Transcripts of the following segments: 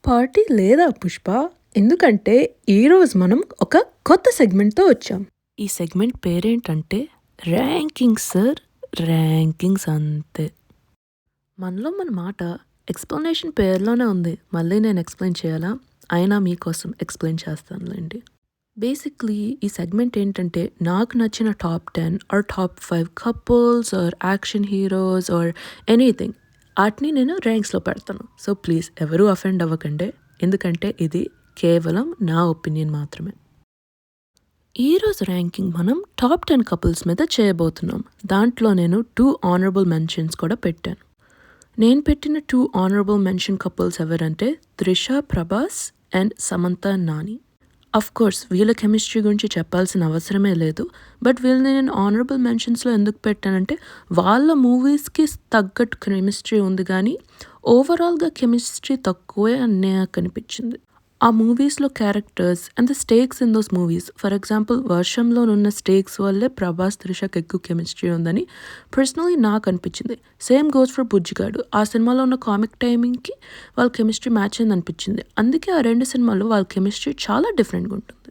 Party లేదా పుష్ప? ఎందుకంటే ఈరోజు మనం ఒక కొత్త సెగ్మెంట్‌తో వచ్చాం. ఈ సెగ్మెంట్ పేరేంటంటే ర్యాంకింగ్స్ సార్. ర్యాంకింగ్స్ అంతే. మనలో మన మాట ఎక్స్‌ప్లనేషన్ పేరులోనే ఉంది. మళ్ళీ నేను ఎక్స్‌ప్లెయిన్ చేయాలా? అయినా మీకోసం ఎక్స్‌ప్లెయిన్ చేస్తానులెండి. బేసిక్‌లీ ఈ సెగ్మెంట్ ఏంటంటే నాకు నచ్చిన top 10 or top 5 couples or action heroes or anything ఆటిని నేను ర్యాంక్స్‌లో పెడతాను. సో ప్లీజ్ ఎవరూ అఫెండ్ అవ్వకండి. ఎందుకంటే ఇది కేవలం నా ఒపీనియన్ మాత్రమే. ఈరోజు ర్యాంకింగ్ మనం టాప్ 10 కపుల్స్ మీద చేయబోతున్నాం. దాంట్లో నేను 2 ఆనరబుల్ మెన్షన్స్ కూడా పెట్టాను. నేను పెట్టిన 2 ఆనరబుల్ మెన్షన్ కపుల్స్ ఎవరంటే Trisha Prabhas and Samantha Nani. Of course వీళ్ళ కెమిస్ట్రీ గురించి చెప్పాల్సిన అవసరమే లేదు. బట్ వీళ్ళని నేను ఆనరబుల్ మెన్షన్స్లో ఎందుకు పెట్టానంటే వాళ్ళ మూవీస్కి తగ్గట్టు కెమిస్ట్రీ ఉంది కానీ ఓవరాల్గా కెమిస్ట్రీ తక్కువే అని నాకు అనిపించింది. ఆ మూవీస్లో characters and the స్టేక్స్ in those movies, for example వర్షంలో ఉన్న స్టేక్స్ వల్లే ప్రభాస్ త్రిషకి ఎక్కువ కెమిస్ట్రీ ఉందని పర్సనలీ నాకు అనిపించింది. Same goes for Bujjigadu. ఆ సినిమాలో ఉన్న కామిక్ టైమింగ్కి వాళ్ళ కెమిస్ట్రీ మ్యాచ్ అయింది అనిపించింది. అందుకే ఆ 2 సినిమాల్లో వాళ్ళ కెమిస్ట్రీ చాలా డిఫరెంట్గా ఉంటుంది.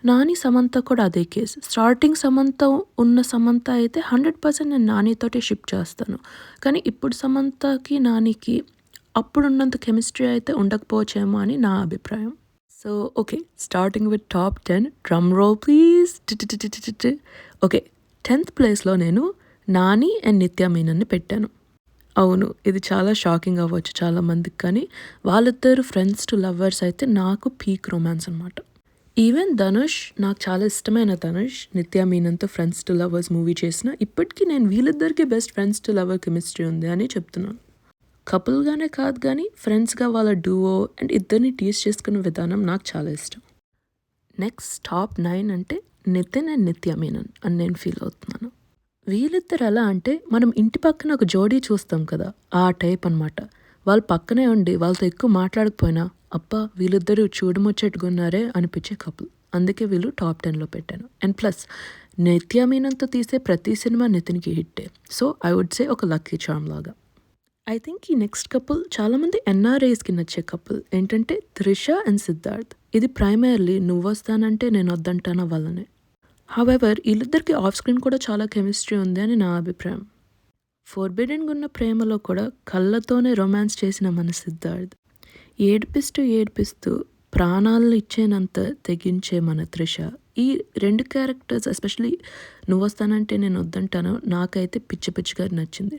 నాని సమంత కూడా అదే కేసు. స్టార్టింగ్ సమంత అయితే 100% నేను నానితోటే షిప్ చేస్తాను. కానీ ఇప్పుడు సమంతకి నానికి అప్పుడున్నంత కెమిస్ట్రీ అయితే ఉండకపోవచ్చేమో అని నా అభిప్రాయం. So okay, starting with top 10. Drum roll please. Okay, 10th ప్లేస్లో నేను నాని అండ్ నిత్య మీనన్ని పెట్టాను. అవును, ఇది చాలా షాకింగ్ అవ్వచ్చు చాలామందికి, కానీ వాళ్ళిద్దరు ఫ్రెండ్స్ టు లవర్స్ అయితే నాకు పీక్ రొమాన్స్ అనమాట. ఈవెన్ ధనుష్, నాకు చాలా ఇష్టమైన ధనుష్ నిత్య మీనన్తో ఫ్రెండ్స్ టు లవర్స్ మూవీ చేసిన ఇప్పటికీ నేను వీళ్ళిద్దరికి best friends to lover chemistry ఉంది అని చెప్తున్నాను. కపుల్గానే కాదు కానీ ఫ్రెండ్స్గా వాళ్ళ డూవో అండ్ ఇద్దరిని టీస్ చేసుకున్న విధానం నాకు చాలా ఇష్టం. నెక్స్ట్ టాప్ 9 అంటే నితిన్ అండ్ నిత్య మీనన్ అని నేను ఫీల్ అవుతున్నాను. వీళ్ళిద్దరు ఎలా అంటే మనం ఇంటి పక్కన ఒక జోడీ చూస్తాం కదా, ఆ టైప్ అనమాట. వాళ్ళు పక్కనే ఉండి వాళ్ళతో ఎక్కువ మాట్లాడకపోయినా అబ్బా వీళ్ళిద్దరూ చూడముచ్చేట్టుకున్నారే అనిపించే కపుల్. అందుకే వీళ్ళు టాప్ 10లో పెట్టాను. అండ్ ప్లస్ నిత్య మీనన్తో తీసే ప్రతి సినిమా నితిన్కి హిట్టే. సో ఐ వుడ్ సే ఒక లక్కీ చార్మ్ లాగా. ఐ థింక్ ఈ నెక్స్ట్ కపుల్ చాలామంది ఎన్ఆర్ఐస్కి నచ్చే కపుల్ ఏంటంటే త్రిష అండ్ సిద్ధార్థ్. ఇది ప్రైమర్లీ నువ్వు వస్తానంటే నేను వద్దంటానా వల్లనే. హవెవర్ వీళ్ళిద్దరికి ఆఫ్ స్క్రీన్ కూడా చాలా కెమిస్ట్రీ ఉంది అని నా అభిప్రాయం. ఫోర్బిడెన్గా ఉన్న ప్రేమలో కూడా కళ్ళతోనే రొమాన్స్ చేసిన మన సిద్ధార్థ్, ఏడిపిస్తూ ప్రాణాలను ఇచ్చేనంత తెగించే మన త్రిష. ఈ 2 క్యారెక్టర్స్ ఎస్పెషలీ నువ్వు వస్తానంటే నేను వద్దంటాను నాకైతే పిచ్చిగా నచ్చింది.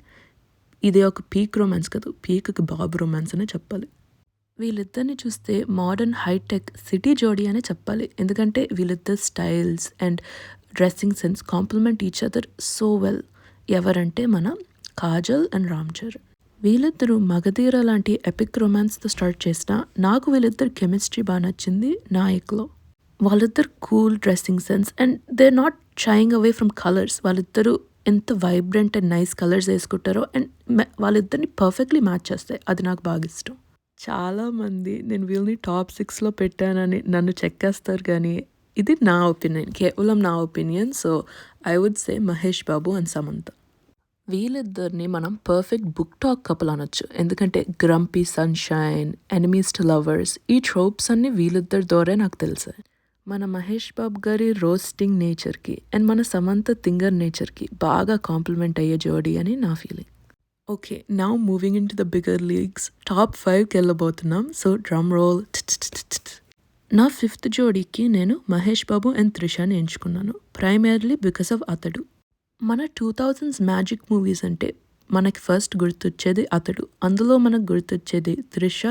ఇది ఒక పీక్ రొమాన్స్ కాదు, పీక్కి బాబు రొమాన్స్ అనే చెప్పాలి. వీళ్ళిద్దరిని చూస్తే మోడర్న్ హైటెక్ సిటీ జోడీ అనే చెప్పాలి. ఎందుకంటే వీళ్ళిద్దరు styles and dressing sense complement each other so well. ఎవరంటే మన కాజల్ అండ్ రామ్ చరణ్. వీళ్ళిద్దరూ మగధీర లాంటి ఎపిక్ రొమాన్స్తో స్టార్ట్ చేసిన నాకు వీళ్ళిద్దరు కెమిస్ట్రీ బాగా నచ్చింది నాయక్లో. వాళ్ళిద్దరు cool dressing sense and they are not shying away from colours. వాళ్ళిద్దరూ ఎంత వైబ్రెంట్ అండ్ నైస్ కలర్స్ వేసుకుంటారో అండ్ వాళ్ళిద్దరిని పర్ఫెక్ట్లీ మ్యాచ్ చేస్తాయి. అది నాకు బాగా ఇష్టం. చాలామంది నేను వీళ్ళని టాప్ 6లో పెట్టానని నన్ను చెక్కేస్తారు, కానీ ఇది నా ఒపీనియన్, కేవలం నా opinion. So I would say Mahesh Babu and Samantha. వీళ్ళిద్దరిని మనం పర్ఫెక్ట్ బుక్ టాక్ కపుల్ అనొచ్చు. ఎందుకంటే grumpy sunshine, enemies to lovers, ఈ ట్రోప్స్ అన్నీ వీళ్ళిద్దరి ద్వారా నాకు తెలిసాయి. మన మహేష్ బాబు గారి రోస్టింగ్ నేచర్కి అండ్ మన సమంత థింగర్ నేచర్కి బాగా కాంప్లిమెంట్ అయ్యే జోడీ అని నా feeling. Okay, now moving in to the bigger leagues. Top 5కి వెళ్ళబోతున్నాం. So drum role. నా 5th జోడీకి నేను మహేష్ బాబు అండ్ త్రిషని ఎంచుకున్నాను. ప్రైమర్లీ బికాస్ ఆఫ్ అతడు. మన 2000s మ్యాజిక్ మూవీస్ అంటే మనకి ఫస్ట్ గుర్తొచ్చేది అతడు. అందులో మనకు గుర్తొచ్చేది Trisha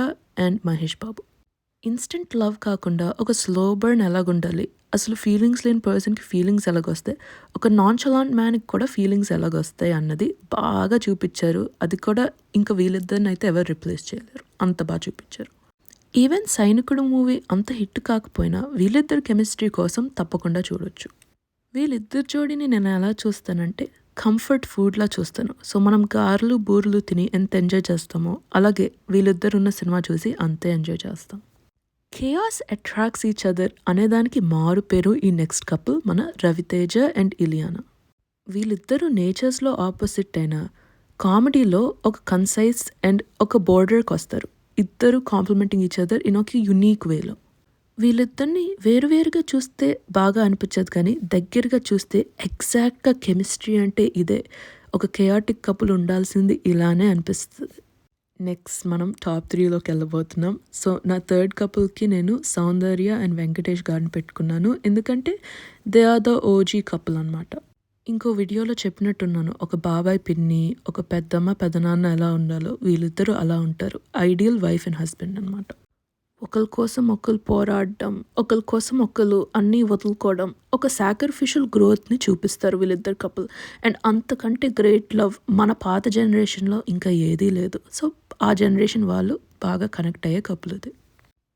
and Mahesh Babu. Instant love కాకుండా ఒక స్లో బర్న్ ఎలాగుండాలి, అసలు ఫీలింగ్స్ లేని పర్సన్కి ఫీలింగ్స్ ఎలాగొస్తాయి, ఒక నాన్చలాంట్ మ్యాన్కి కూడా ఫీలింగ్స్ ఎలాగొస్తాయి అన్నది బాగా చూపించారు. అది కూడా ఇంకా వీళ్ళిద్దరిని అయితే ఎవరు రిప్లేస్ చేయలేరు, అంత బాగా చూపించారు. ఈవెన్ సైనికుడు మూవీ అంత హిట్ కాకపోయినా వీళ్ళిద్దరు కెమిస్ట్రీ కోసం తప్పకుండా చూడొచ్చు. వీళ్ళిద్దరు జోడీని నేను ఎలా చూస్తానంటే కంఫర్ట్ ఫుడ్లా చూస్తాను. సో మనం గారెలు బూరెలు తిని ఎంత ఎంజాయ్ చేస్తామో అలాగే వీళ్ళిద్దరు ఉన్న సినిమా చూసి అంతే ఎంజాయ్ చేస్తాం. కేయాస్ అట్రాక్ట్స్ ఈచ్ అదర్ అనేదానికి మారు పేరు ఈ నెక్స్ట్ కపుల్ మన రవితేజ అండ్ ఇలియానా. వీళ్ళిద్దరూ నేచర్స్లో ఆపోజిట్ అయిన కామెడీలో ఒక కన్సైజ్ అండ్ ఒక బోర్డర్కి వస్తారు. ఇద్దరు కాంప్లిమెంటింగ్ ఈచ్ అదర్ ఇన్ ఒక యునీక్ వేలో. వీళ్ళిద్దరిని వేరువేరుగా చూస్తే బాగా అనిపించదు కానీ దగ్గరగా చూస్తే ఎగ్జాక్ట్గా కెమిస్ట్రీ అంటే ఇదే. ఒక కెయాటిక్ కపుల్ ఉండాల్సింది ఇలానే అనిపిస్తుంది. నెక్స్ట్ మనం టాప్ 3లోకి వెళ్ళబోతున్నాం. సో నా థర్డ్ కపుల్కి నేను సౌందర్య అండ్ వెంకటేష్ గారిని పెట్టుకున్నాను. ఎందుకంటే they are the OG couple అనమాట. ఇంకో వీడియోలో చెప్పినట్టున్నాను, ఒక బాబాయ్ పిన్ని, ఒక పెద్దమ్మ పెదనాన్న ఎలా ఉండాలో వీళ్ళిద్దరూ అలా ఉంటారు. ఐడియల్ వైఫ్ అండ్ హస్బెండ్ అనమాట. ఒకరి కోసం ఒకరు పోరాడడం, ఒకరి కోసం ఒకరు అన్నీ వదులుకోవడం, ఒక సాక్రిఫిషియల్ గ్రోత్ని చూపిస్తారు వీళ్ళిద్దరు కపుల్. అండ్ అంతకంటే గ్రేట్ లవ్ మన పాత జనరేషన్లో ఇంకా ఏదీ లేదు. సో ఆ జనరేషన్ వాళ్ళు బాగా కనెక్ట్ అయ్యే కపుల్ ఇది.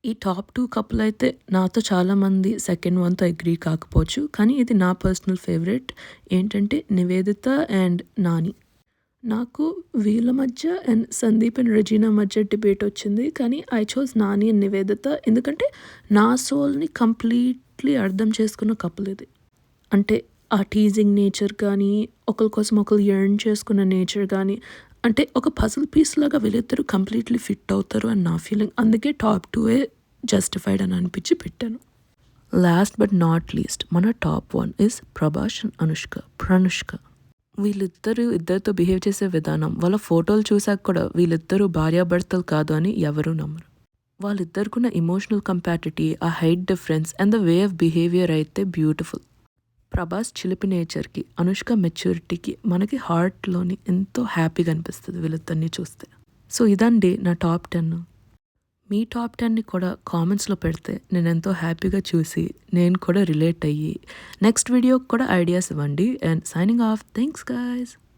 ఈ టాప్ 2 కపుల్ అయితే నాతో చాలామంది సెకండ్ వన్తో అగ్రీ కాకపోవచ్చు, కానీ ఇది నా పర్సనల్ ఫేవరెట్. ఏంటంటే నివేదిత అండ్ నాని. నాకు వీళ్ళ మధ్య అండ్ సందీప్ అండ్ రెజీనా మధ్య డిబేట్ వచ్చింది, కానీ I chose Nani and Nivedita. ఎందుకంటే నా సోల్ని కంప్లీట్లీ అర్థం చేసుకున్న కపుల్ ఇది. అంటే ఆ టీజింగ్ నేచర్ కానీ, ఒకరి కోసం ఒకరు ఎర్న్ చేసుకున్న నేచర్ కానీ, అంటే ఒక పజిల్ పీస్ లాగా వీళ్ళిద్దరూ కంప్లీట్లీ ఫిట్ అవుతారు అని నా ఫీలింగ్. అందుకే టాప్ 2 జస్టిఫైడ్ అని అనిపించి పెట్టాను. లాస్ట్ బట్ నాట్ లీస్ట్ మన టాప్ 1 ఇస్ ప్రభాస్ అండ్ ప్రణుష్క. ఇద్దరితో బిహేవ్ చేసే విధానం, వాళ్ళ ఫోటోలు చూసాక కూడా వీళ్ళిద్దరూ భార్యాభర్తలు కాదు అని ఎవరూ నమ్మరు. వాళ్ళిద్దరికున్న ఎమోషనల్ కంపాటిటీ, ఆ height difference and the way of behaviour అయితే బ్యూటిఫుల్. ప్రభాస్ చిలిపి నేచర్కి, అనుష్క మెచ్యూరిటీకి మనకి హార్ట్లోని ఎంతో హ్యాపీగా అనిపిస్తుంది వీళ్ళిద్దరిని చూస్తే. సో ఇదండి నా టాప్ 10. మీ టాప్ 10ని కూడా కామెంట్స్లో పెడితే నేను ఎంతో హ్యాపీగా చూసి నేను కూడా రిలేట్ అయ్యి నెక్స్ట్ వీడియోకి కూడా ఐడియాస్ ఇవ్వండి. And signing off. Thanks guys.